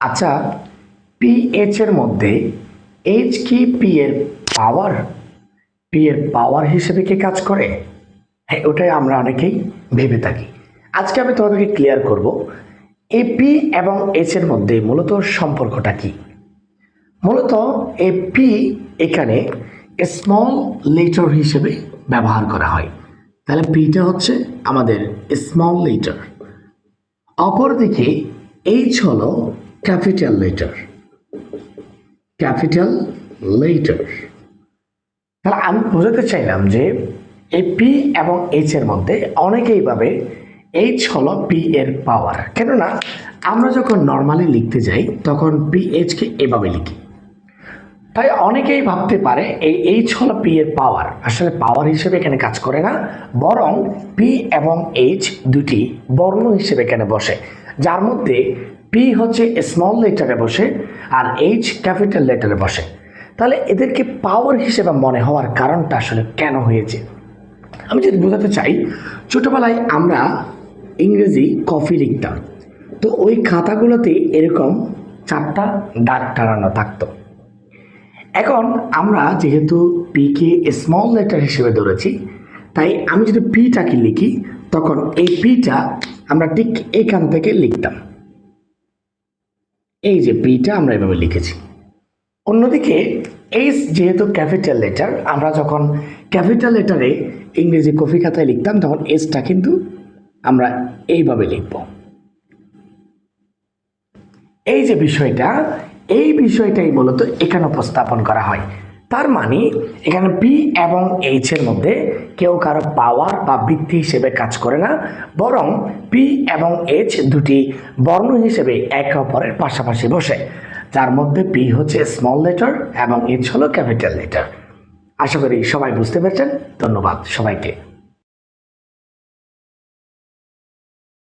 আচ্ছা, পিএইচ এর মধ্যে এইচ কি পি এর পাওয়ার? পি এর পাওয়ার হিসেবে কি কাজ করে? হ্যাঁ, ওটাই আমরা অনেকেই ভেবে থাকি। আজকে আমি তোমাদেরকে ক্লিয়ার করব এই পি এবং এইচ এর মধ্যে মূলত সম্পর্কটা কি। মূলত এই পি এখানে স্মল লেটার হিসেবে ব্যবহার করা হয়। তাহলে পিটা হচ্ছে আমাদের স্মল লেটার, অপরদিকে এইচ হলো ক্যাপিটাল লেটার। Capital letter. তাহলে আমি বোঝাতে চাইলাম যে এই পি এবং এইচ এর মধ্যে অনেকেই ভাবে এইচ হলো পি এর পাওয়ার, কেননা আমরা যখন নর্মালি লিখতে যাই তখন পি এইচ কে এভাবে লিখি। তাই অনেকেই ভাবতে পারে এই এইচ হলো পি এর পাওয়ার। আসলে পাওয়ার হিসেবে এখানে কাজ করে না, বরং পি এবং এইচ দুটি বর্ণ হিসেবে এখানে বসে, যার মধ্যে পি হচ্ছে স্মল লেটারে বসে আর এইচ ক্যাপিটাল লেটারে বসে। তাহলে এদেরকে পাওয়ার হিসেবে মনে হওয়ার কারণটা আসলে কেন হয়েছে আমি যদি বোঝাতে চাই, ছোটবেলায় আমরা ইংরেজি কফি লিখতাম, তো ওই খাতাগুলোতে এরকম 4টা দাগ টানানো থাকতো। এখন আমরা যেহেতু পি কে স্মল লেটার হিসেবে ধরেছি, তাই আমি যদি পিটাকে লিখি তখন এই পিটা আমরা ঠিক এখান থেকে লিখতাম। এই যে পিটা আমরা এভাবে লিখেছি। অন্যদিকে এইচ যেহেতু ক্যাপিটাল লেটার, আমরা যখন ক্যাপিটাল লেটারে ইংরেজি কফি খাতায় লিখতাম তখন এসটা কিন্তু আমরা এইভাবে লিখব। এই যে বিষয়টা, এই বিষয়টাই মূলত এখানে উপস্থাপন করা হয়। তার মানে এখানে পি এবং এইচ এর মধ্যে কেউ কারো পাওয়ার বা বৃত্তি হিসেবে কাজ করে না, বরং পি এবং এইচ দুটি বর্ণ হিসেবে একে অপরের পাশাপাশি বসে, যার মধ্যে পি হচ্ছে স্মল লেটার এবং এইচ হলো ক্যাপিটাল লেটার। আশা করি সবাই বুঝতে পেরেছেন। ধন্যবাদ সবাইকে।